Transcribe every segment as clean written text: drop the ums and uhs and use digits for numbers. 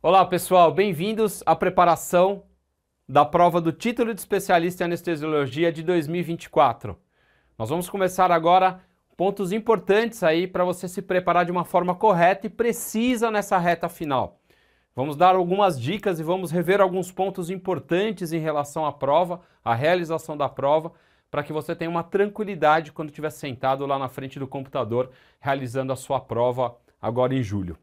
Olá pessoal, bem-vindos à preparação da prova do título de especialista em anestesiologia de 2024. Nós vamos começar agora pontos importantes aí para você se preparar de uma forma correta e precisa nessa reta final. Vamos dar algumas dicas e vamos rever alguns pontos importantes em relação à prova, à realização da prova, para que você tenha uma tranquilidade quando estiver sentado lá na frente do computador realizando a sua prova agora em julho.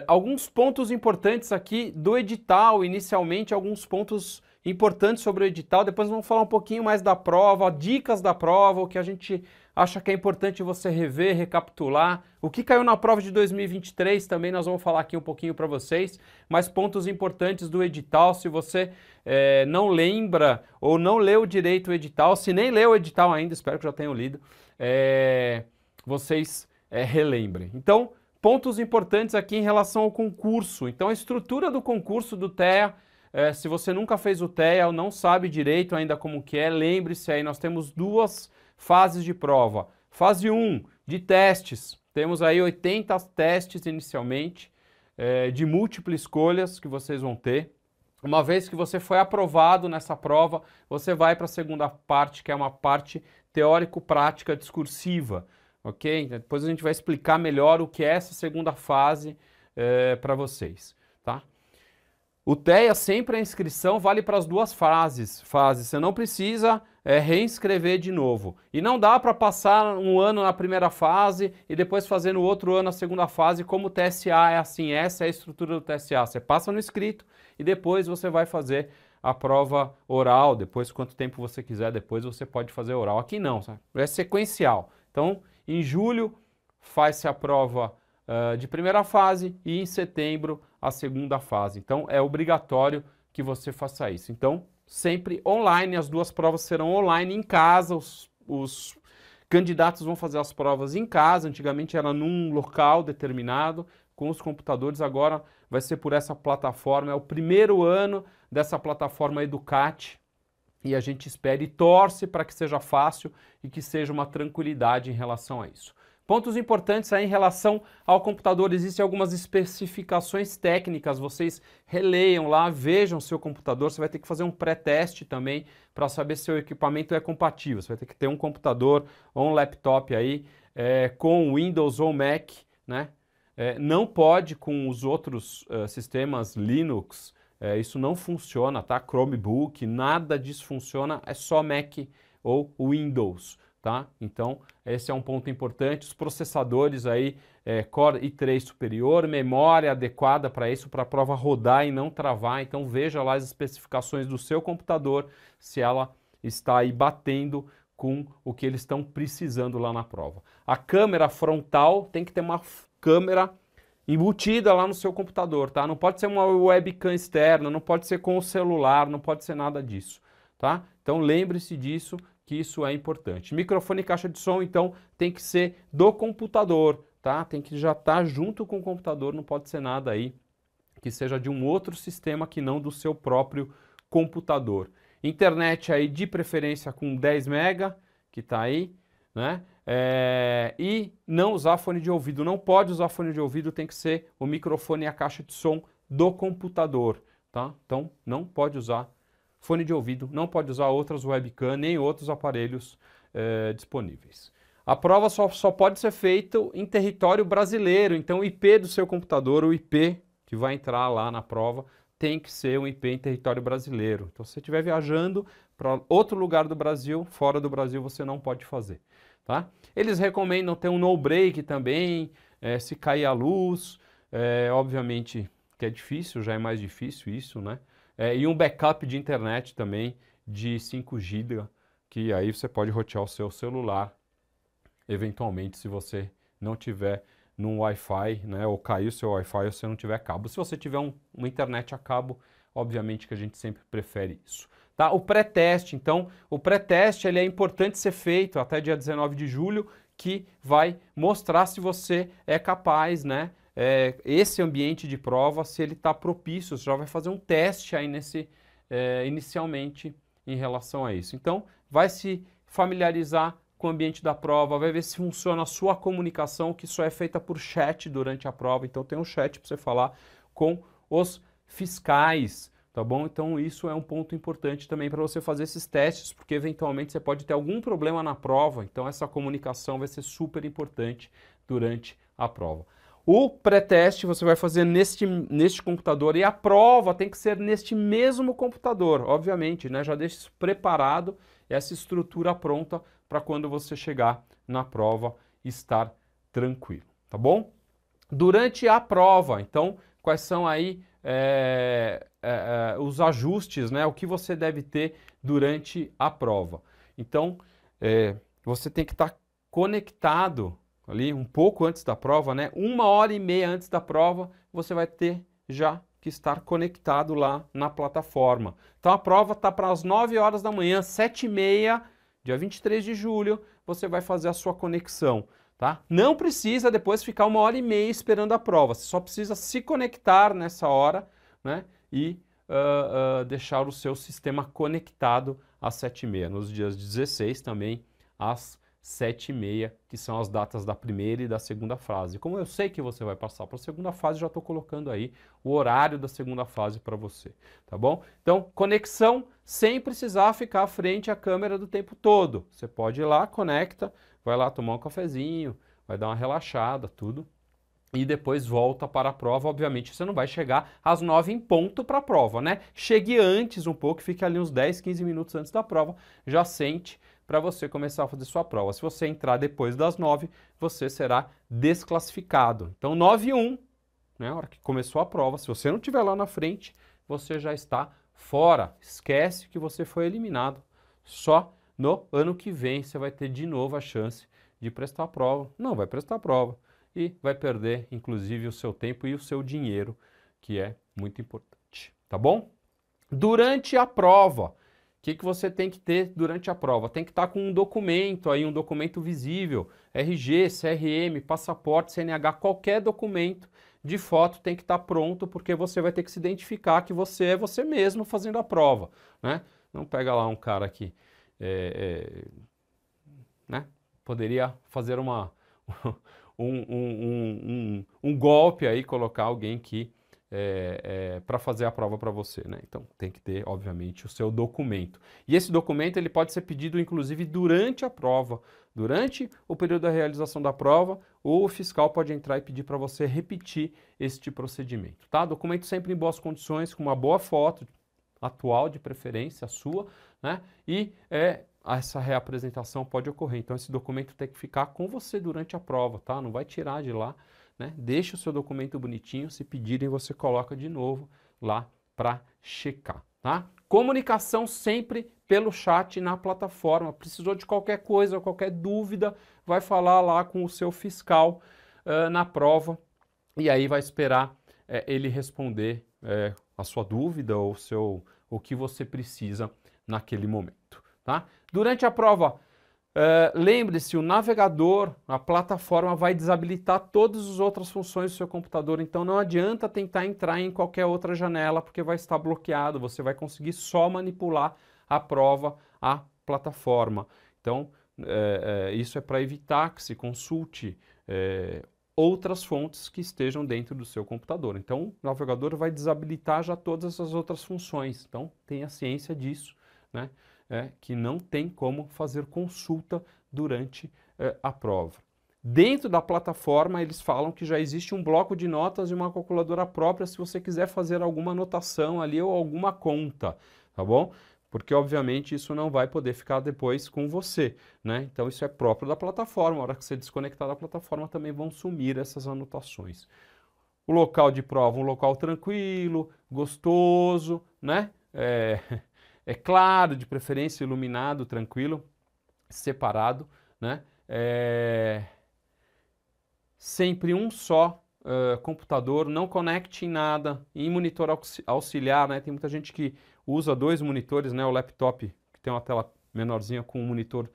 Alguns pontos importantes aqui do edital, inicialmente alguns pontos importantes sobre o edital, depois vamos falar um pouquinho mais da prova, dicas da prova, o que a gente acha que é importante você rever, recapitular, o que caiu na prova de 2023 também nós vamos falar aqui um pouquinho para vocês, mas pontos importantes do edital, se você não lembra ou não leu direito o edital, se nem leu o edital ainda, espero que já tenham lido, vocês relembrem. Então, pontos importantes aqui em relação ao concurso. Então, a estrutura do concurso do TEA, se você nunca fez o TEA ou não sabe direito ainda como que é, lembre-se aí, nós temos duas fases de prova. Fase 1, de testes. Temos aí 80 testes inicialmente, de múltiplas escolhas que vocês vão ter. Uma vez que você foi aprovado nessa prova, você vai para a segunda parte, que é uma parte teórico-prática discursiva. Ok? Depois a gente vai explicar melhor o que é essa segunda fase para vocês, tá? O TEA sempre a inscrição vale para as duas fases. Você não precisa reinscrever de novo. E não dá para passar um ano na primeira fase e depois fazer no outro ano a segunda fase, como o TSA é assim, essa é a estrutura do TSA. Você passa no escrito e depois você vai fazer a prova oral, depois quanto tempo você quiser, depois você pode fazer oral. Aqui não, sabe? É sequencial. Então, em julho faz-se a prova de primeira fase e em setembro a segunda fase. Então é obrigatório que você faça isso. Então sempre online, as duas provas serão online em casa, os candidatos vão fazer as provas em casa, antigamente era num local determinado, com os computadores, agora vai ser por essa plataforma, é o primeiro ano dessa plataforma Educate, e a gente espera e torce para que seja fácil e que seja uma tranquilidade em relação a isso. Pontos importantes aí em relação ao computador, existem algumas especificações técnicas, vocês releiam lá, vejam seu computador, você vai ter que fazer um pré-teste também para saber se o equipamento é compatível, você vai ter que ter um computador ou um laptop aí com Windows ou Mac, né? Não pode com os outros sistemas Linux, isso não funciona, tá? Chromebook, nada disso funciona, é só Mac ou Windows, tá? Então, esse é um ponto importante. Os processadores aí, Core i3 superior, memória adequada para isso, para a prova rodar e não travar. Então, veja lá as especificações do seu computador, se ela está aí batendo com o que eles estão precisando lá na prova. A câmera frontal tem que ter uma câmera embutida lá no seu computador, tá? Não pode ser uma webcam externa, não pode ser com o celular, não pode ser nada disso, tá? Então lembre-se disso, que isso é importante. Microfone e caixa de som, então, tem que ser do computador, tá? Tem que já estar junto com o computador, não pode ser nada aí que seja de um outro sistema que não do seu próprio computador. Internet aí de preferência com 10 MB, que tá aí, né? E não usar fone de ouvido, não pode usar fone de ouvido, tem que ser o microfone e a caixa de som do computador, tá? Então não pode usar fone de ouvido, não pode usar outras webcam, nem outros aparelhos disponíveis. A prova só pode ser feita em território brasileiro, então o IP do seu computador, o IP que vai entrar lá na prova, tem que ser um IP em território brasileiro. Então se você estiver viajando para outro lugar do Brasil, fora do Brasil, você não pode fazer. Tá? Eles recomendam ter um no break também, se cair a luz, obviamente que é difícil, já é mais difícil isso, né? E um backup de internet também de 5 GB, que aí você pode rotear o seu celular, eventualmente, se você não tiver num Wi-Fi, né? Ou cair o seu Wi-Fi ou você não tiver cabo. Se você tiver uma internet a cabo, obviamente que a gente sempre prefere isso. Tá? O pré-teste, então, o pré-teste ele é importante ser feito até dia 19 de julho, que vai mostrar se você é capaz, né? Esse ambiente de prova, se ele está propício, você já vai fazer um teste aí inicialmente em relação a isso. Então, vai se familiarizar com o ambiente da prova, vai ver se funciona a sua comunicação, que só é feita por chat durante a prova, então tem um chat para você falar com os fiscais, tá bom? Então isso é um ponto importante também para você fazer esses testes, porque eventualmente você pode ter algum problema na prova, então essa comunicação vai ser super importante durante a prova. O pré-teste você vai fazer neste computador e a prova tem que ser neste mesmo computador, obviamente, né? Já deixa isso preparado, essa estrutura pronta para quando você chegar na prova estar tranquilo, tá bom? Durante a prova, então, quais são aí os ajustes, né? O que você deve ter durante a prova. Então, você tem que estar conectado ali um pouco antes da prova, né? 1h30 antes da prova, você vai ter já que estar conectado lá na plataforma. Então a prova está para as 9 horas da manhã, 7h30, dia 23 de julho, você vai fazer a sua conexão, tá? Não precisa depois ficar 1h30 esperando a prova, você só precisa se conectar nessa hora, né? E deixar o seu sistema conectado às 7h30. Nos dias 16 também, às 7h30, que são as datas da primeira e da segunda fase. Como eu sei que você vai passar para a segunda fase, já estou colocando aí o horário da segunda fase para você, tá bom? Então, conexão sem precisar ficar frente à câmera do tempo todo. Você pode ir lá, conecta, vai lá tomar um cafezinho, vai dar uma relaxada, tudo, e depois volta para a prova. Obviamente, você não vai chegar às 9 em ponto para a prova, né? Chegue antes um pouco, fique ali uns 10, 15 minutos antes da prova, já sente para você começar a fazer sua prova. Se você entrar depois das 9, você será desclassificado. Então, 9h01, né, a hora que começou a prova, se você não estiver lá na frente, você já está fora. Esquece que você foi eliminado. Só no ano que vem você vai ter de novo a chance de prestar a prova. Não vai prestar a prova e vai perder, inclusive, o seu tempo e o seu dinheiro, que é muito importante. Tá bom? Durante a prova, o que você tem que ter durante a prova? Tem que estar com um documento aí, um documento visível, RG, CRM, passaporte, CNH, qualquer documento de foto tem que estar pronto, porque você vai ter que se identificar que você é você mesmo fazendo a prova, né? Não pega lá um cara que né? Poderia fazer um golpe aí, colocar alguém que para fazer a prova para você, né? Então tem que ter, obviamente, o seu documento. E esse documento ele pode ser pedido, inclusive, durante a prova. Durante o período da realização da prova, o fiscal pode entrar e pedir para você repetir este procedimento, tá? Documento sempre em boas condições, com uma boa foto atual, de preferência, a sua, né? E essa reapresentação pode ocorrer. Então esse documento tem que ficar com você durante a prova, tá? Não vai tirar de lá, né? Deixa o seu documento bonitinho, se pedirem você coloca de novo lá para checar, tá? Comunicação sempre pelo chat na plataforma. Precisou de qualquer coisa, qualquer dúvida, vai falar lá com o seu fiscal na prova e aí vai esperar ele responder a sua dúvida ou o que você precisa naquele momento, tá? Durante a prova, lembre-se, o navegador, a plataforma vai desabilitar todas as outras funções do seu computador, então não adianta tentar entrar em qualquer outra janela porque vai estar bloqueado, você vai conseguir só manipular a prova, a plataforma. Então, isso é para evitar que se consulte outras fontes que estejam dentro do seu computador. Então, o navegador vai desabilitar já todas as outras funções, então tenha ciência disso, né? Que não tem como fazer consulta durante a prova. Dentro da plataforma, eles falam que já existe um bloco de notas e uma calculadora própria se você quiser fazer alguma anotação ali ou alguma conta, tá bom? Porque, obviamente, isso não vai poder ficar depois com você, né? Então, isso é próprio da plataforma. A hora que você desconectar da plataforma, também vão sumir essas anotações. O local de prova, um local tranquilo, gostoso, né? É claro, de preferência iluminado, tranquilo, separado, né? Sempre um só computador, não conecte em nada, em monitor auxiliar, né? Tem muita gente que usa 2 monitores, né? O laptop que tem uma tela menorzinha com um monitor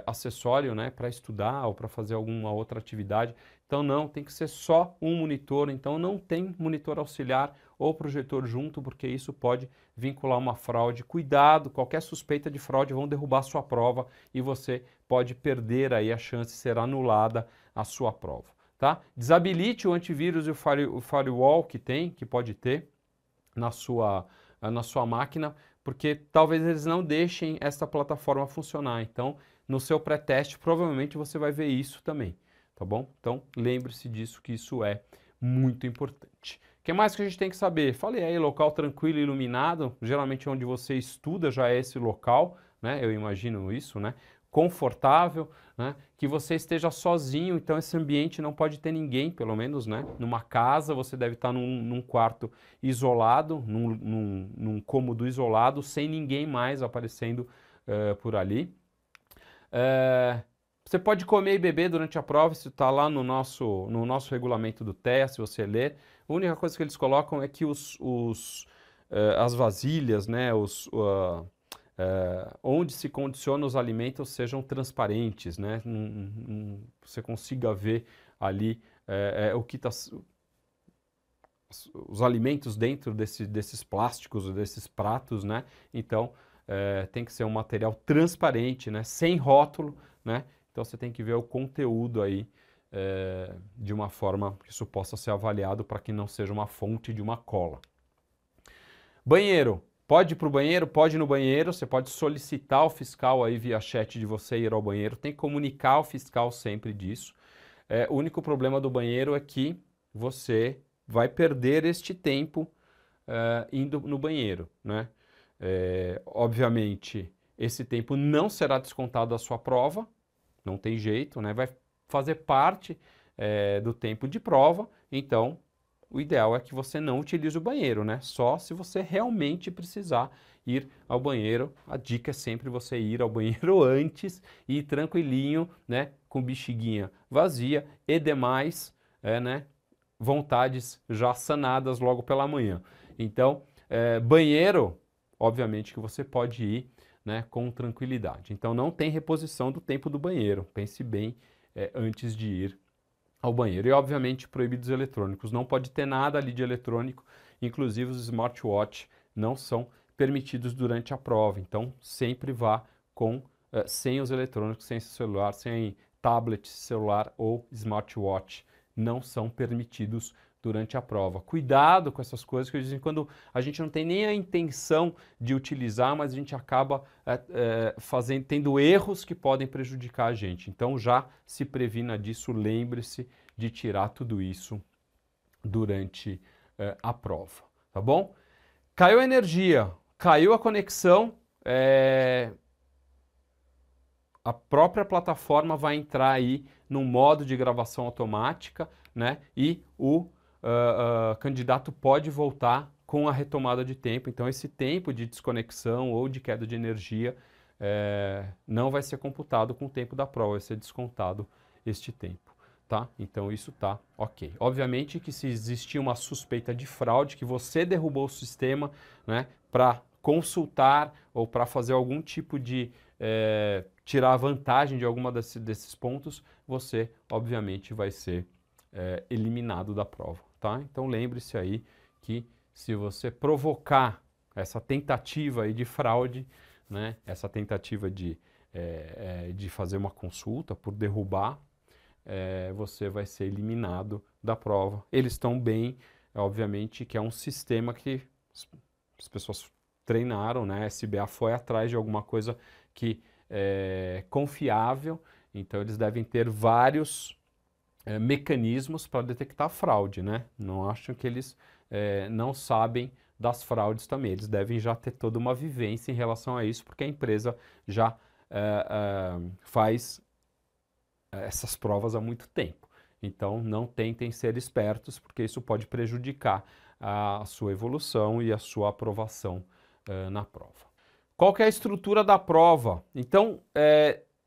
acessório, né? Para estudar ou para fazer alguma outra atividade. Então não, tem que ser só um monitor, então não tem monitor auxiliar ou projetor junto, porque isso pode vincular uma fraude. Cuidado, qualquer suspeita de fraude vão derrubar a sua prova e você pode perder aí a chance de ser anulada a sua prova, tá? Desabilite o antivírus e o firewall que pode ter, na sua máquina, porque talvez eles não deixem essa plataforma funcionar. Então, no seu pré-teste, provavelmente você vai ver isso também, tá bom? Então, lembre-se disso, que isso é muito importante. O que mais que a gente tem que saber? Falei aí, local tranquilo e iluminado, geralmente onde você estuda já é esse local, né? Eu imagino isso, né? Confortável, né? Que você esteja sozinho, então esse ambiente não pode ter ninguém, pelo menos, né? Numa casa você deve estar num quarto isolado, num cômodo isolado, sem ninguém mais aparecendo por ali. Você pode comer e beber durante a prova, isso está lá no nosso regulamento do TEA, se você ler. A única coisa que eles colocam é que as vasilhas, né, onde se condiciona os alimentos sejam transparentes, né? Você consiga ver ali o que está os alimentos dentro desses plásticos, desses pratos, né? Então, tem que ser um material transparente, né? Sem rótulo, né? Então, você tem que ver o conteúdo aí de uma forma que isso possa ser avaliado para que não seja uma fonte de uma cola. Banheiro. Pode ir para o banheiro? Pode ir no banheiro. Você pode solicitar ao fiscal aí via chat de você ir ao banheiro. Tem que comunicar ao fiscal sempre disso. O único problema do banheiro é que você vai perder este tempo indo no banheiro, né? Obviamente, esse tempo não será descontado da sua prova, não tem jeito, né? Vai fazer parte do tempo de prova, então o ideal é que você não utilize o banheiro, né? Só se você realmente precisar ir ao banheiro. A dica é sempre você ir ao banheiro antes e ir tranquilinho, né? Com bexiguinha vazia e demais, né? Vontades já sanadas logo pela manhã. Então, banheiro, obviamente que você pode ir, né, com tranquilidade. Então, não tem reposição do tempo do banheiro. Pense bem antes de ir ao banheiro. E, obviamente, proibidos eletrônicos. Não pode ter nada ali de eletrônico, inclusive os smartwatch não são permitidos durante a prova. Então, sempre vá sem os eletrônicos, sem celular, sem tablet, celular ou smartwatch. Não são permitidos durante a prova. Cuidado com essas coisas que dizem quando a gente não tem nem a intenção de utilizar, mas a gente acaba tendo erros que podem prejudicar a gente. Então já se previna disso, lembre-se de tirar tudo isso durante a prova, tá bom? Caiu a energia, caiu a conexão, a própria plataforma vai entrar aí num modo de gravação automática, né? E o candidato pode voltar com a retomada de tempo. Então, esse tempo de desconexão ou de queda de energia não vai ser computado com o tempo da prova, vai ser descontado este tempo, tá? Então, isso tá ok. Obviamente que se existir uma suspeita de fraude, que você derrubou o sistema, né, para consultar ou para fazer algum tipo de tirar vantagem de alguma desses pontos, você, obviamente, vai ser eliminado da prova, tá? Então, lembre-se aí que se você provocar essa tentativa aí de fraude, né, essa tentativa de fazer uma consulta por derrubar, você vai ser eliminado da prova. Eles estão bem, obviamente, que é um sistema que as pessoas treinaram, né? A SBA foi atrás de alguma coisa que é confiável, então eles devem ter vários mecanismos para detectar fraude, né? Não acham que eles não sabem das fraudes também, eles devem já ter toda uma vivência em relação a isso, porque a empresa já faz essas provas há muito tempo. Então não tentem ser espertos, porque isso pode prejudicar a sua evolução e a sua aprovação na prova. Qual que é a estrutura da prova? Então,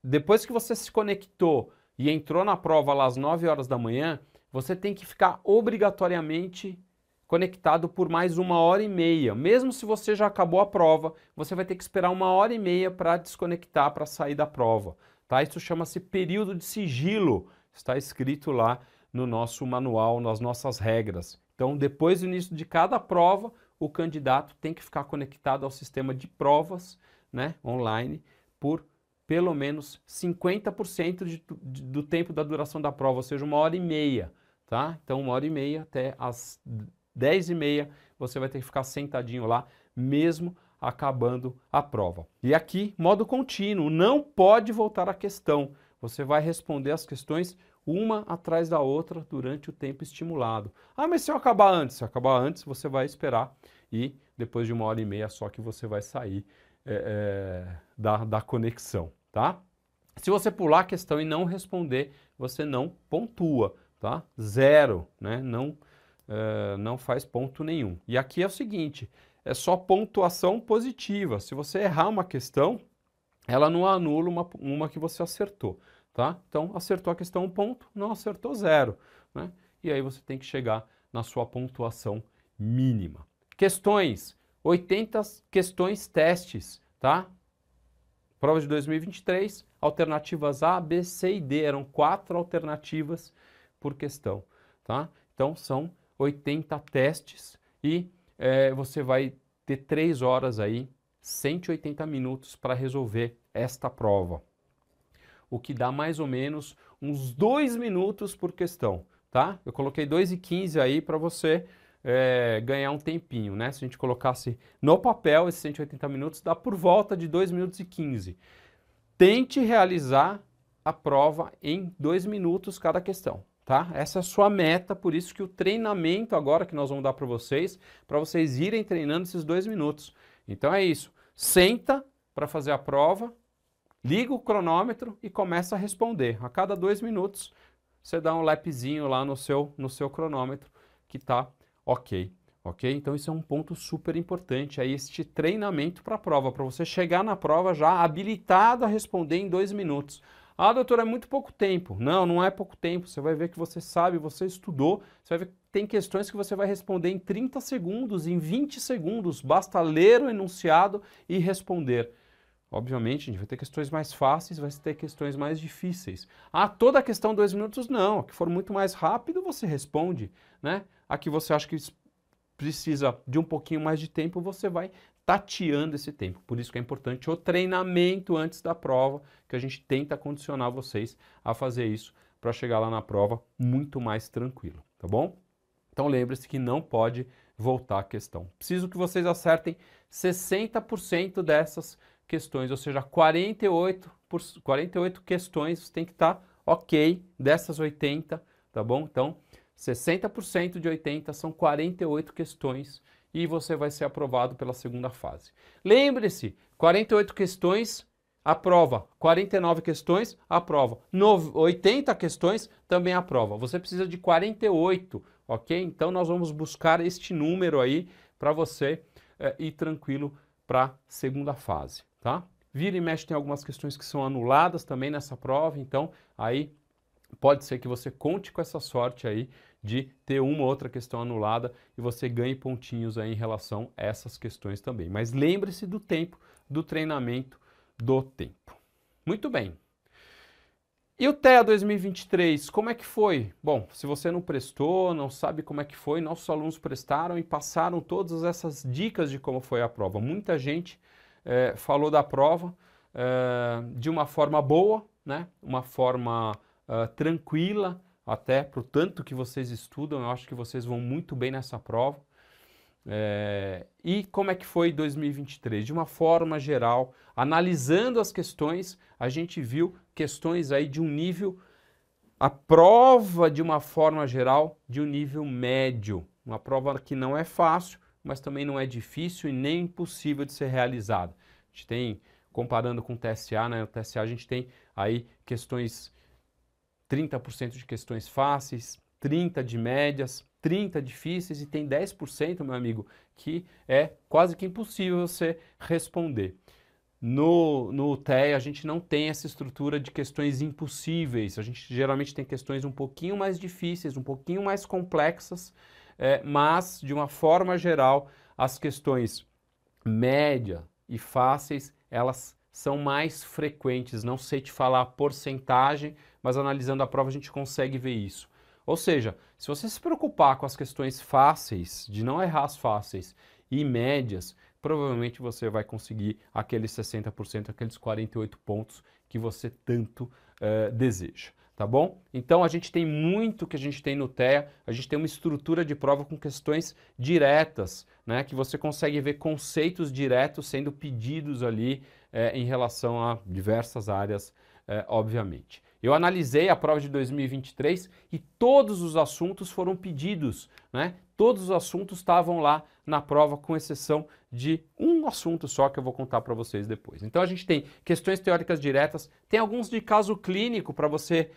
depois que você se conectou e entrou na prova lá às 9 horas da manhã, você tem que ficar obrigatoriamente conectado por mais 1h30. Mesmo se você já acabou a prova, você vai ter que esperar 1h30 para desconectar, para sair da prova. Tá? Isso chama-se período de sigilo. Está escrito lá no nosso manual, nas nossas regras. Então, depois do início de cada prova, o candidato tem que ficar conectado ao sistema de provas, né, online por pelo menos 50% do tempo da duração da prova, ou seja, 1h30, tá? Então, 1h30 até as 10h30, você vai ter que ficar sentadinho lá, mesmo acabando a prova. E aqui, modo contínuo, não pode voltar à questão. Você vai responder as questões uma atrás da outra durante o tempo estimulado. Ah, mas se eu acabar antes? Se eu acabar antes, você vai esperar e depois de 1h30 só que você vai sair da conexão, tá? Se você pular a questão e não responder, você não pontua, tá? Zero, né? Não faz ponto nenhum. E aqui é o seguinte, é só pontuação positiva. Se você errar uma questão, ela não anula uma que você acertou, tá? Então, acertou a questão 1 ponto, não acertou 0, né? E aí você tem que chegar na sua pontuação mínima. Questões, 80 questões testes, tá? Prova de 2023, alternativas A, B, C e D, eram 4 alternativas por questão, tá? Então, são 80 testes e você vai ter 3 horas aí, 180 minutos para resolver esta prova, o que dá mais ou menos uns 2 minutos por questão, tá? Eu coloquei 2h15 aí para você ganhar um tempinho, né? Se a gente colocasse no papel esses 180 minutos, dá por volta de 2 minutos e 15. Tente realizar a prova em 2 minutos cada questão, tá? Essa é a sua meta, por isso que o treinamento agora que nós vamos dar para vocês irem treinando esses 2 minutos. Então é isso, senta para fazer a prova, liga o cronômetro e começa a responder. A cada 2 minutos você dá um lapzinho lá no seu cronômetro que tá ok. Ok? Então isso é um ponto super importante, aí este treinamento para a prova, para você chegar na prova já habilitado a responder em 2 minutos. Ah, doutor, é muito pouco tempo. Não, não é pouco tempo. Você vai ver que você sabe, você estudou, você vai ver que tem questões que você vai responder em 30 segundos, em 20 segundos. Basta ler o enunciado e responder. Obviamente, a gente vai ter questões mais fáceis, vai ter questões mais difíceis. Ah, toda a questão 2 minutos? Não. A que for muito mais rápido, você responde, né? A que você acha que precisa de um pouquinho mais de tempo, você vai tateando esse tempo. Por isso que é importante o treinamento antes da prova, que a gente tenta condicionar vocês a fazer isso para chegar lá na prova muito mais tranquilo, tá bom? Então lembre-se que não pode voltar a questão. Preciso que vocês acertem 60% dessas questões, ou seja, 48 questões tem que estar ok dessas 80, tá bom? Então, 60% de 80 são 48 questões e você vai ser aprovado pela segunda fase. Lembre-se, 48 questões, aprova. 49 questões, aprova. 80 questões, também aprova. Você precisa de 48, ok? Então nós vamos buscar este número aí para você ir tranquilo para a segunda fase, tá? Vira e mexe tem algumas questões que são anuladas também nessa prova, então aí pode ser que você conte com essa sorte aí de ter uma ou outra questão anulada e você ganhe pontinhos aí em relação a essas questões também. Mas lembre-se do tempo, do treinamento do tempo. Muito bem. E o TEA 2023, como é que foi? Bom, se você não prestou, não sabe como é que foi, nossos alunos prestaram e passaram todas essas dicas de como foi a prova. Muita gente falou da prova de uma forma boa, né? Uma forma tranquila, até para o tanto que vocês estudam, eu acho que vocês vão muito bem nessa prova. E como é que foi 2023? De uma forma geral, analisando as questões, a gente viu questões aí de um nível, a prova de uma forma geral, de um nível médio. Uma prova que não é fácil, mas também não é difícil e nem impossível de ser realizada. A gente tem, comparando com o TSA, né? O TSA a gente tem aí questões 30% de questões fáceis, 30% de médias, 30% difíceis e tem 10%, meu amigo, que é quase que impossível você responder. No TEA a gente não tem essa estrutura de questões impossíveis, a gente geralmente tem questões um pouquinho mais difíceis, um pouquinho mais complexas, mas de uma forma geral as questões média e fáceis, elas são mais frequentes, não sei te falar a porcentagem, mas analisando a prova a gente consegue ver isso. Ou seja, se você se preocupar com as questões fáceis, de não errar as fáceis e médias, provavelmente você vai conseguir aqueles 60%, aqueles 48 pontos que você tanto deseja. tá bom? Então a gente tem muito que a gente tem no TEA, a gente tem uma estrutura de prova com questões diretas, né? Que você consegue ver conceitos diretos sendo pedidos ali em relação a diversas áreas, obviamente. Eu analisei a prova de 2023 e todos os assuntos foram pedidos, né? Todos os assuntos estavam lá na prova, com exceção de um assunto só que eu vou contar para vocês depois. Então a gente tem questões teóricas diretas, tem alguns de caso clínico para você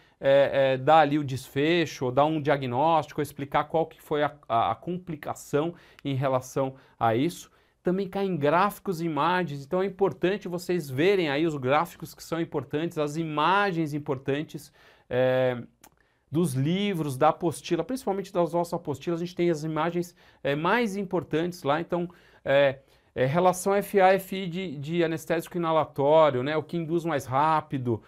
dar ali o desfecho, ou dar um diagnóstico, ou explicar qual que foi a complicação em relação a isso. Também caem gráficos e imagens, então é importante vocês verem aí os gráficos que são importantes, as imagens importantes dos livros, da apostila, principalmente das nossas apostilas, a gente tem as imagens mais importantes lá, então relação FA, FI de anestésico inalatório, né, o que induz mais rápido,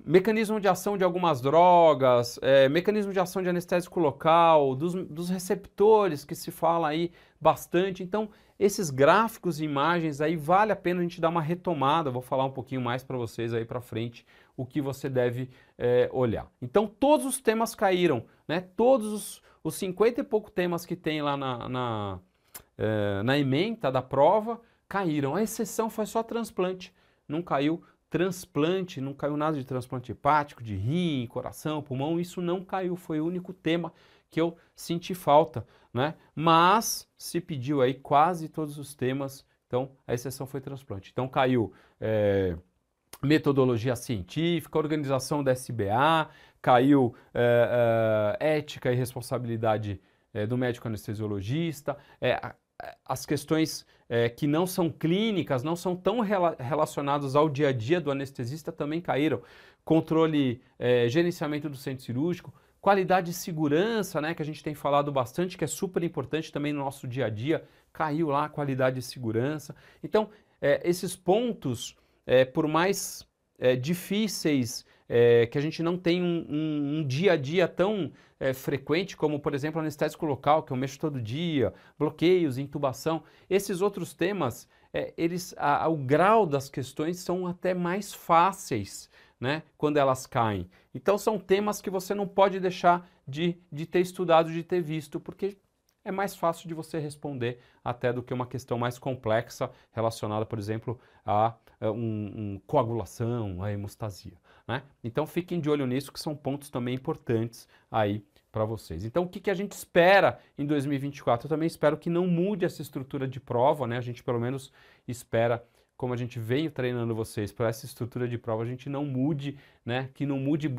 mecanismo de ação de algumas drogas, mecanismo de ação de anestésico local, dos receptores que se fala aí bastante. Então, esses gráficos e imagens aí vale a pena a gente dar uma retomada. Vou falar um pouquinho mais para vocês aí para frente o que você deve olhar. Então, todos os temas caíram, né? Todos os 50 e pouco temas que tem lá na ementa da prova caíram. A exceção foi só transplante, não caiu transplante, não caiu nada de transplante hepático, de rim, coração, pulmão, isso não caiu, foi o único tema que eu senti falta, né? Mas se pediu aí quase todos os temas, então a exceção foi transplante. Então caiu metodologia científica, organização da SBA, caiu ética e responsabilidade do médico anestesiologista, as questões que não são clínicas, não são tão relacionadas ao dia a dia do anestesista também caíram. Controle, gerenciamento do centro cirúrgico, qualidade e segurança, né, que a gente tem falado bastante, que é super importante também no nosso dia a dia, caiu lá a qualidade e segurança. Então, esses pontos, por mais difíceis, que a gente não tem um dia a dia tão frequente, como, por exemplo, anestésico local, que eu mexo todo dia, bloqueios, intubação. Esses outros temas, o grau das questões são até mais fáceis, né, quando elas caem. Então, são temas que você não pode deixar de ter estudado, de ter visto, porque é mais fácil de você responder até do que uma questão mais complexa relacionada, por exemplo, a coagulação, a hemostasia, né? Então fiquem de olho nisso, que são pontos também importantes aí para vocês. Então o que a gente espera em 2024? Eu também espero que não mude essa estrutura de prova, né? A gente pelo menos espera, como a gente veio treinando vocês para essa estrutura de prova, a gente não mude, né? Que não mude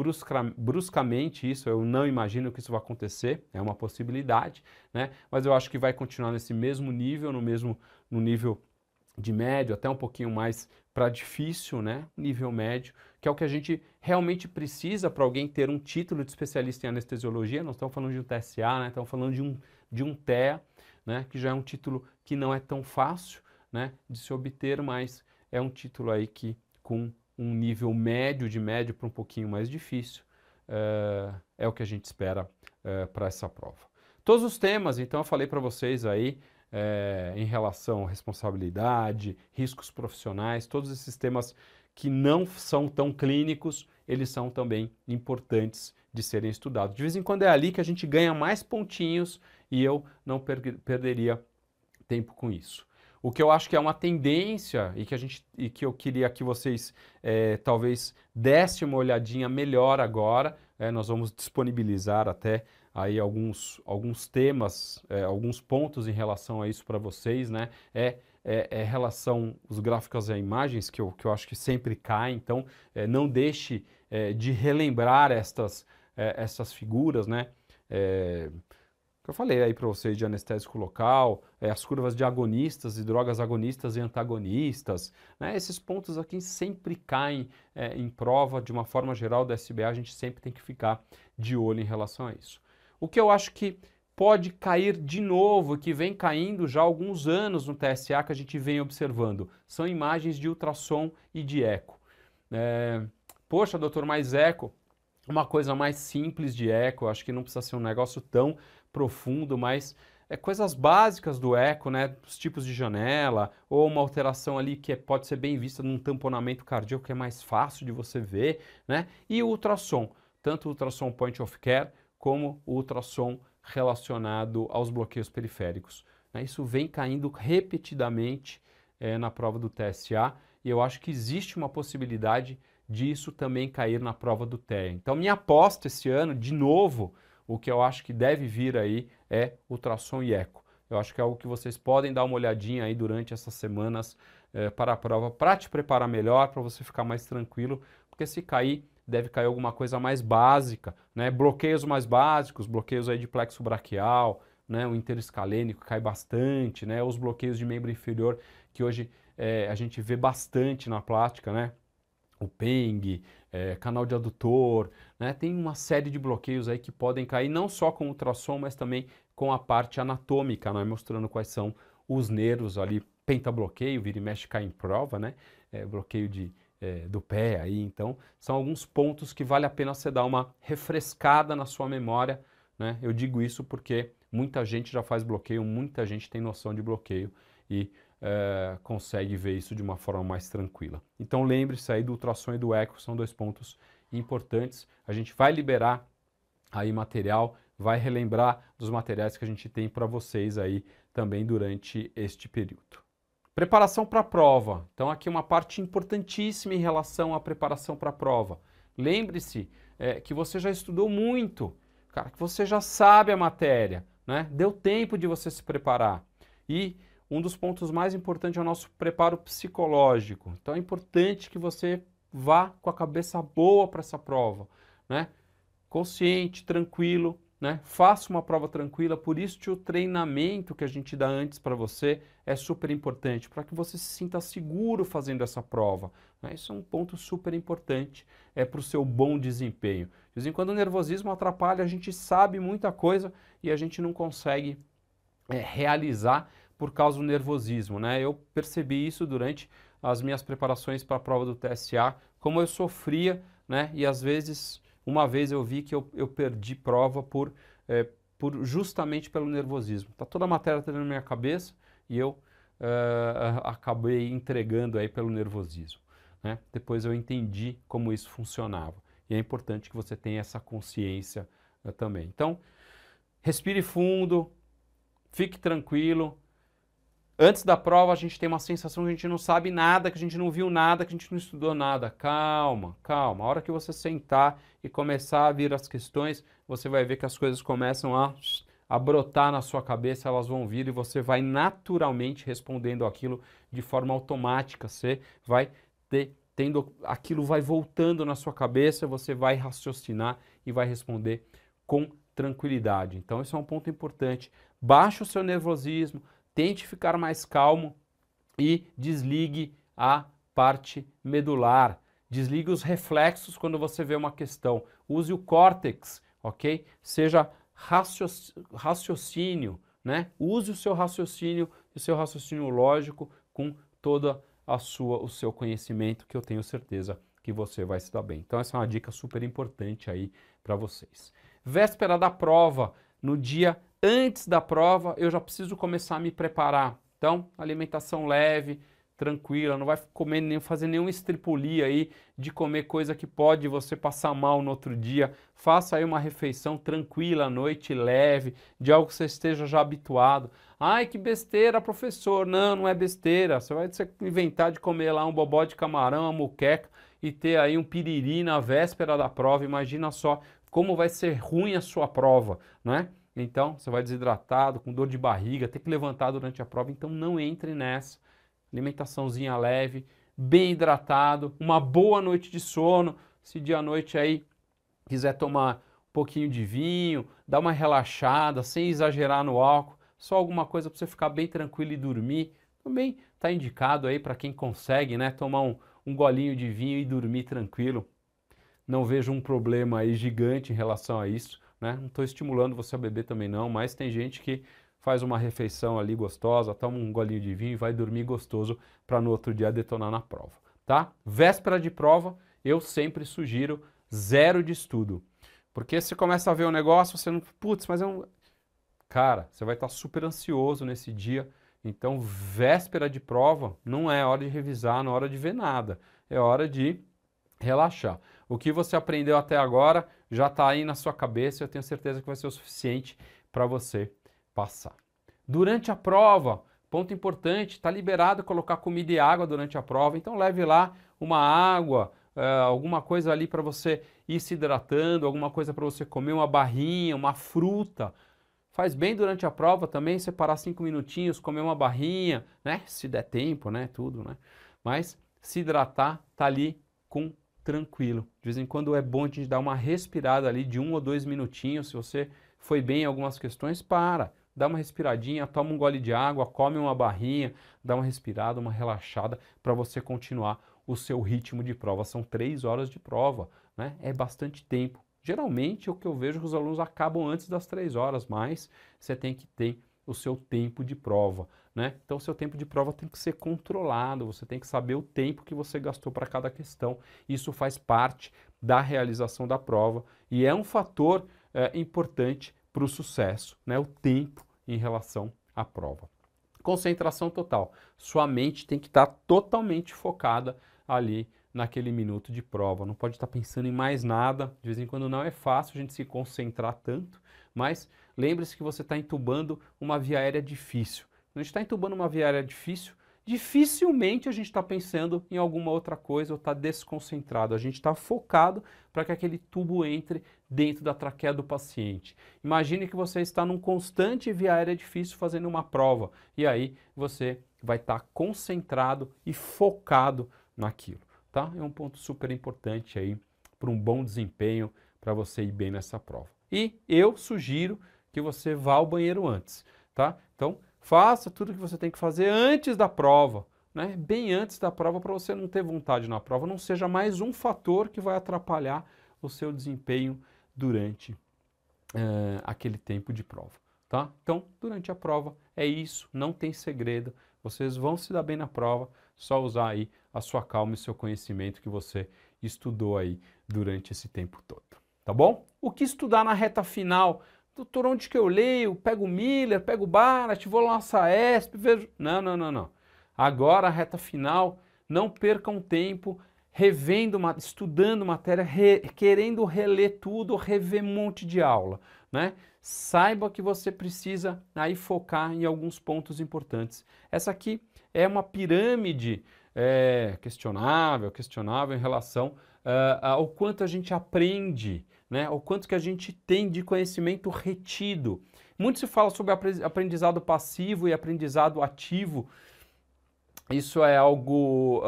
bruscamente isso. Eu não imagino que isso vai acontecer, é uma possibilidade, né? Mas eu acho que vai continuar nesse mesmo nível, no nível de médio, até um pouquinho mais para difícil, né? Nível médio, que é o que a gente realmente precisa para alguém ter um título de especialista em anestesiologia. Nós estamos falando de um TSA, né? Estamos falando de um TEA, né? Que já é um título que não é tão fácil, né, de se obter, mas é um título aí que com um nível médio, de médio para um pouquinho mais difícil, é o que a gente espera para essa prova. Todos os temas, então eu falei para vocês aí, em relação à responsabilidade, riscos profissionais, todos esses temas que não são tão clínicos, eles são também importantes de serem estudados. De vez em quando é ali que a gente ganha mais pontinhos e eu não perderia tempo com isso. O que eu acho que é uma tendência e que eu queria que vocês talvez dessem uma olhadinha melhor agora, nós vamos disponibilizar até aí alguns temas, alguns pontos em relação a isso para vocês, né? Relação os gráficos e imagens que eu acho que sempre caem, então não deixe de relembrar estas figuras, né? Que eu falei aí para vocês de anestésico local, as curvas de agonistas e drogas agonistas e antagonistas, né? Esses pontos aqui sempre caem em prova, de uma forma geral da SBA, a gente sempre tem que ficar de olho em relação a isso. O que eu acho que pode cair de novo, que vem caindo já há alguns anos no TSA, que a gente vem observando, são imagens de ultrassom e de eco. Poxa, doutor, mas eco, uma coisa mais simples de eco, acho que não precisa ser um negócio tão profundo, mas coisas básicas do eco, né? Os tipos de janela, ou uma alteração ali que pode ser bem vista num tamponamento cardíaco, que é mais fácil de você ver, né? E o ultrassom, tanto o ultrassom point of care, como o ultrassom relacionado aos bloqueios periféricos, né? Isso vem caindo repetidamente na prova do TSA, e eu acho que existe uma possibilidade disso também cair na prova do TEA. Então, minha aposta esse ano, de novo, o que eu acho que deve vir aí é ultrassom e eco. Eu acho que é algo que vocês podem dar uma olhadinha aí durante essas semanas para a prova, para te preparar melhor, para você ficar mais tranquilo, porque se cair, deve cair alguma coisa mais básica, né? Bloqueios mais básicos, bloqueios aí de plexo braquial, né? O interescalênico cai bastante, né? Os bloqueios de membro inferior, que hoje a gente vê bastante na plástica, né? O PENG, canal de adutor, né? Tem uma série de bloqueios aí que podem cair não só com ultrassom, mas também com a parte anatômica, né? Mostrando quais são os nervos ali, pentabloqueio, vira e mexe cai em prova, né? Bloqueio do pé aí, então são alguns pontos que vale a pena você dar uma refrescada na sua memória, né? Eu digo isso porque muita gente já faz bloqueio, muita gente tem noção de bloqueio e consegue ver isso de uma forma mais tranquila. Então lembre-se aí do ultrassom e do eco, são dois pontos importantes. A gente vai liberar aí material, vai relembrar dos materiais que a gente tem para vocês aí também durante este período. Preparação para a prova. Então aqui uma parte importantíssima em relação à preparação para a prova. Lembre-se que você já estudou muito, cara, que você já sabe a matéria, né? Deu tempo de você se preparar. E um dos pontos mais importantes é o nosso preparo psicológico. Então é importante que você vá com a cabeça boa para essa prova, né? Consciente, tranquilo, né? Faça uma prova tranquila, por isso que o treinamento que a gente dá antes para você é super importante, para que você se sinta seguro fazendo essa prova, né? Isso é um ponto super importante para o seu bom desempenho. De vez em quando o nervosismo atrapalha, a gente sabe muita coisa e a gente não consegue realizar por causa do nervosismo, né? Eu percebi isso durante as minhas preparações para a prova do TSA, como eu sofria, né? E às vezes, uma vez eu vi que eu perdi prova justamente pelo nervosismo. Tá toda a matéria na minha cabeça e eu acabei entregando aí pelo nervosismo, né? Depois eu entendi como isso funcionava. E é importante que você tenha essa consciência também. Então, respire fundo, fique tranquilo. Antes da prova a gente tem uma sensação que a gente não sabe nada, que a gente não viu nada, que a gente não estudou nada. Calma, calma. A hora que você sentar e começar a vir as questões, você vai ver que as coisas começam a brotar na sua cabeça, elas vão vir e você vai naturalmente respondendo aquilo de forma automática. Você vai tendo aquilo vai voltando na sua cabeça, você vai raciocinar e vai responder com tranquilidade. Então, esse é um ponto importante. Baixe o seu nervosismo, tente ficar mais calmo e desligue a parte medular. Desligue os reflexos quando você vê uma questão. Use o córtex, ok? Seja raciocínio, né? Use o seu raciocínio lógico com todo o seu conhecimento, que eu tenho certeza que você vai se dar bem. Então essa é uma dica super importante aí para vocês. Véspera da prova, no dia antes da prova, eu já preciso começar a me preparar. Então, alimentação leve, tranquila, não vai comer nem fazer nenhum estripuli aí de comer coisa que pode você passar mal no outro dia. Faça aí uma refeição tranquila à noite, leve, de algo que você esteja já habituado. Ai, que besteira, professor. Não, não é besteira. Você vai inventar de comer lá um bobó de camarão, uma muqueca e ter aí um piriri na véspera da prova. Imagina só como vai ser ruim a sua prova, né? Então, você vai desidratado, com dor de barriga, ter que levantar durante a prova, então não entre nessa. Alimentaçãozinha leve, bem hidratado, uma boa noite de sono. Se dia à noite aí quiser tomar um pouquinho de vinho, dar uma relaxada, sem exagerar no álcool, só alguma coisa para você ficar bem tranquilo e dormir. Também está indicado aí para quem consegue, né, tomar um golinho de vinho e dormir tranquilo. Não vejo um problema aí gigante em relação a isso, né? Não estou estimulando você a beber também não, mas tem gente que faz uma refeição ali gostosa, toma um golinho de vinho e vai dormir gostoso para no outro dia detonar na prova, tá? Véspera de prova, eu sempre sugiro 0 de estudo. Porque você começa a ver um negócio, você não... Putz, mas cara, você vai estar super ansioso nesse dia. Então, véspera de prova, não é hora de revisar, não é hora de ver nada. É hora de relaxar. O que você aprendeu até agora já está aí na sua cabeça, eu tenho certeza que vai ser o suficiente para você passar. Durante a prova, ponto importante, está liberado colocar comida e água durante a prova, então leve lá uma água, alguma coisa ali para você ir se hidratando, alguma coisa para você comer, uma barrinha, uma fruta. Faz bem durante a prova também separar 5 minutinhos, comer uma barrinha, né? Se der tempo, né? Tudo, né? Mas se hidratar, tá ali com tranquilo. De vez em quando é bom a gente dar uma respirada ali de 1 ou 2 minutinhos. Se você foi bem em algumas questões, dá uma respiradinha, toma um gole de água, come uma barrinha, dá uma respirada, uma relaxada para você continuar o seu ritmo de prova. São 3 horas de prova, né? É bastante tempo. Geralmente, o que eu vejo é que os alunos acabam antes das 3 horas, mas você tem que ter o seu tempo de prova, né? Então, o seu tempo de prova tem que ser controlado, você tem que saber o tempo que você gastou para cada questão. Isso faz parte da realização da prova e é um fator importante para o sucesso, né? O tempo em relação à prova. Concentração total. Sua mente tem que estar totalmente focada ali naquele minuto de prova. Não pode estar pensando em mais nada. De vez em quando não é fácil a gente se concentrar tanto, mas lembre-se que você está entubando uma via aérea difícil. Quando a gente está entubando uma via aérea difícil, dificilmente a gente está pensando em alguma outra coisa ou está desconcentrado. A gente está focado para que aquele tubo entre dentro da traqueia do paciente. Imagine que você está num constante via aérea difícil fazendo uma prova e aí você vai estar concentrado e focado naquilo. Tá? É um ponto super importante aí para um bom desempenho, para você ir bem nessa prova. E eu sugiro que você vá ao banheiro antes, tá? Então, faça tudo o que você tem que fazer antes da prova, né? Bem antes da prova, para você não ter vontade na prova, não seja mais um fator que vai atrapalhar o seu desempenho durante aquele tempo de prova, tá? Então, durante a prova é isso, não tem segredo, vocês vão se dar bem na prova, só usar aí a sua calma e seu conhecimento que você estudou aí durante esse tempo todo, tá bom? O que estudar na reta final? Doutor, onde que eu leio? Pego o Miller, pego o Barat, vou lá na Saesp, vejo... Não, não, não, não. Agora, a reta final, não percam tempo revendo, estudando matéria, querendo reler tudo, rever um monte de aula, né? Saiba que você precisa aí focar em alguns pontos importantes. Essa aqui é uma pirâmide questionável em relação ao quanto a gente aprende, né? O quanto que a gente tem de conhecimento retido. Muito se fala sobre aprendizado passivo e aprendizado ativo. Isso é algo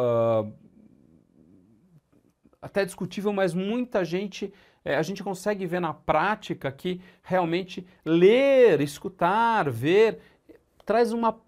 até discutível, mas muita gente, a gente consegue ver na prática que realmente ler, escutar, ver, traz uma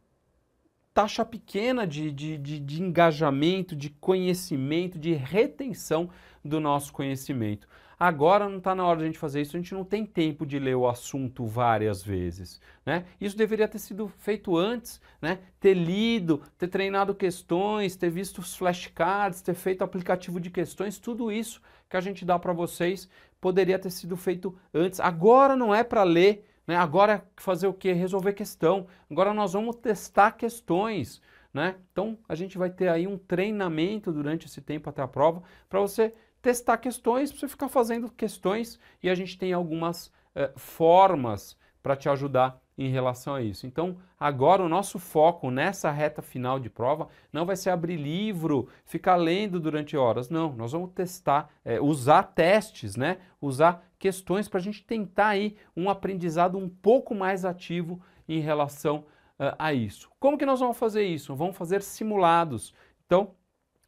taxa pequena de engajamento, de conhecimento, de retenção do nosso conhecimento. Agora não está na hora de a gente fazer isso, a gente não tem tempo de ler o assunto várias vezes, né? Isso deveria ter sido feito antes, né? Ter lido, ter treinado questões, ter visto os flashcards, ter feito aplicativo de questões, tudo isso que a gente dá para vocês poderia ter sido feito antes. Agora não é para ler, né? Agora é fazer o quê? Resolver questão. Agora nós vamos testar questões, né? Então a gente vai ter aí um treinamento durante esse tempo até a prova para você testar questões, para você ficar fazendo questões e a gente tem algumas formas para te ajudar em relação a isso. Então, agora o nosso foco nessa reta final de prova não vai ser abrir livro, ficar lendo durante horas, não. Nós vamos testar, usar testes, né? Usar questões para a gente tentar aí um aprendizado um pouco mais ativo em relação a isso. Como que nós vamos fazer isso? Vamos fazer simulados. Então,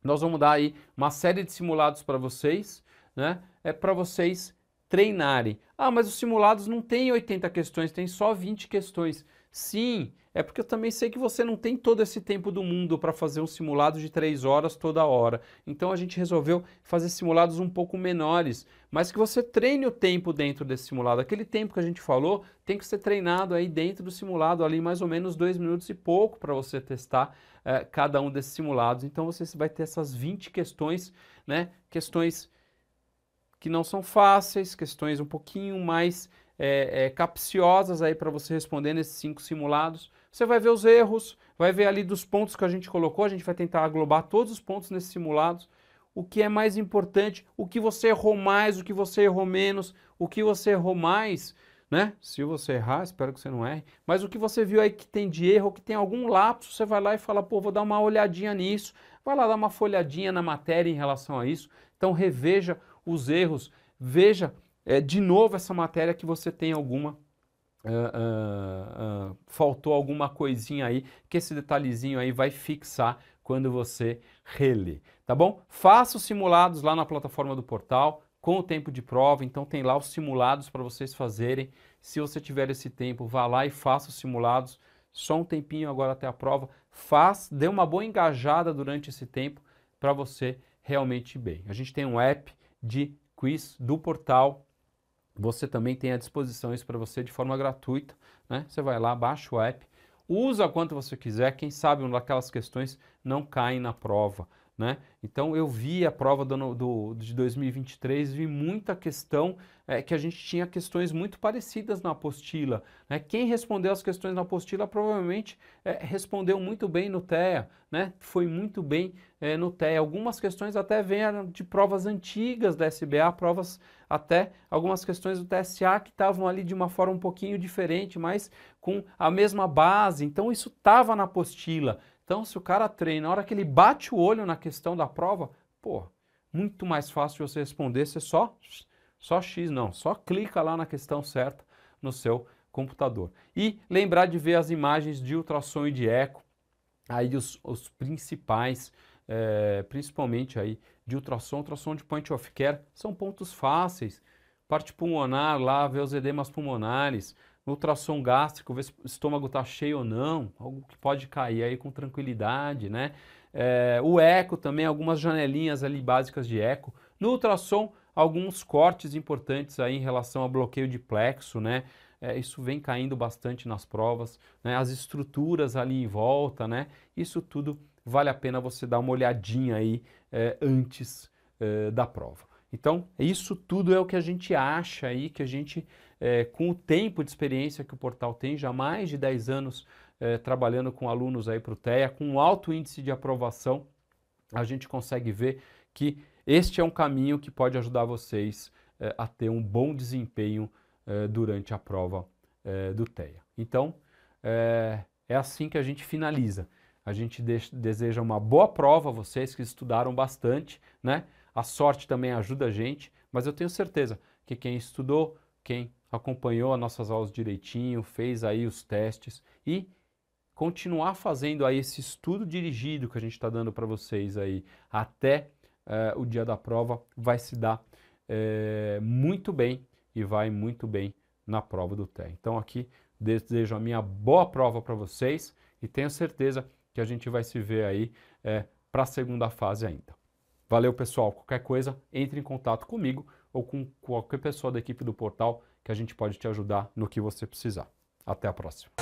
nós vamos dar aí uma série de simulados para vocês, né? Para vocês treinarem. Ah, mas os simulados não tem 80 questões, tem só 20 questões. Sim, é porque eu também sei que você não tem todo esse tempo do mundo para fazer um simulado de 3 horas toda hora. Então a gente resolveu fazer simulados um pouco menores, mas que você treine o tempo dentro desse simulado. Aquele tempo que a gente falou tem que ser treinado aí dentro do simulado, ali mais ou menos 2 minutos e pouco para você testar cada um desses simulados. Então você vai ter essas 20 questões, né? Questões que não são fáceis, questões um pouquinho mais capciosas aí para você responder nesses 5 simulados. Você vai ver os erros, vai ver ali dos pontos que a gente colocou, a gente vai tentar aglobar todos os pontos nesses simulados. O que é mais importante, o que você errou mais, o que você errou menos, o que você errou mais, né? Se você errar, espero que você não erre, mas o que você viu aí que tem de erro, que tem algum lapso, você vai lá e fala, pô, vou dar uma olhadinha nisso, vai lá dar uma folhadinha na matéria em relação a isso. Então reveja os erros, veja de novo essa matéria que você tem alguma, faltou alguma coisinha aí, que esse detalhezinho aí vai fixar quando você relê, tá bom? Faça os simulados lá na plataforma do portal, com o tempo de prova, então tem lá os simulados para vocês fazerem. Se você tiver esse tempo, vá lá e faça os simulados, só um tempinho agora até a prova, dê uma boa engajada durante esse tempo para você realmente ir bem. A gente tem um app de quiz do portal, você também tem à disposição isso para você de forma gratuita, né? Você vai lá, baixa o app, usa quanto você quiser, quem sabe uma daquelas questões não caem na prova, né? Então eu vi a prova de 2023, vi muita questão que a gente tinha questões muito parecidas na apostila, né? Quem respondeu as questões na apostila provavelmente respondeu muito bem no TEA, né? Foi muito bem no TEA. Algumas questões até vieram de provas antigas da SBA, até algumas questões do TSA que estavam ali de uma forma um pouquinho diferente, mas com a mesma base. Então isso estava na apostila. Então, se o cara treina, na hora que ele bate o olho na questão da prova, pô, muito mais fácil de você responder, você só X, não, só clica lá na questão certa no seu computador. E lembrar de ver as imagens de ultrassom e de eco, aí os principais, principalmente aí de ultrassom de point of care, são pontos fáceis. Parte pulmonar lá, ver os edemas pulmonares, ultrassom gástrico, ver se o estômago está cheio ou não, algo que pode cair aí com tranquilidade, né? O eco também, algumas janelinhas ali básicas de eco. No ultrassom, alguns cortes importantes aí em relação ao bloqueio de plexo, né? Isso vem caindo bastante nas provas, né? As estruturas ali em volta, né? Isso tudo vale a pena você dar uma olhadinha aí antes da prova. Então, isso tudo é o que a gente acha aí, que a gente, com o tempo de experiência que o portal tem, já mais de 10 anos trabalhando com alunos aí para o TEA, com um alto índice de aprovação, a gente consegue ver que este é um caminho que pode ajudar vocês a ter um bom desempenho durante a prova do TEA. Então, é assim que a gente finaliza. A gente deseja uma boa prova a vocês que estudaram bastante, né? A sorte também ajuda a gente, mas eu tenho certeza que quem estudou, quem acompanhou as nossas aulas direitinho, fez aí os testes e continuar fazendo aí esse estudo dirigido que a gente está dando para vocês aí até o dia da prova, vai se dar muito bem e vai muito bem na prova do TEA. Então aqui desejo a minha boa prova para vocês e tenho certeza que a gente vai se ver aí para a segunda fase ainda. Valeu, pessoal. Qualquer coisa, entre em contato comigo ou com qualquer pessoa da equipe do portal que a gente pode te ajudar no que você precisar. Até a próxima.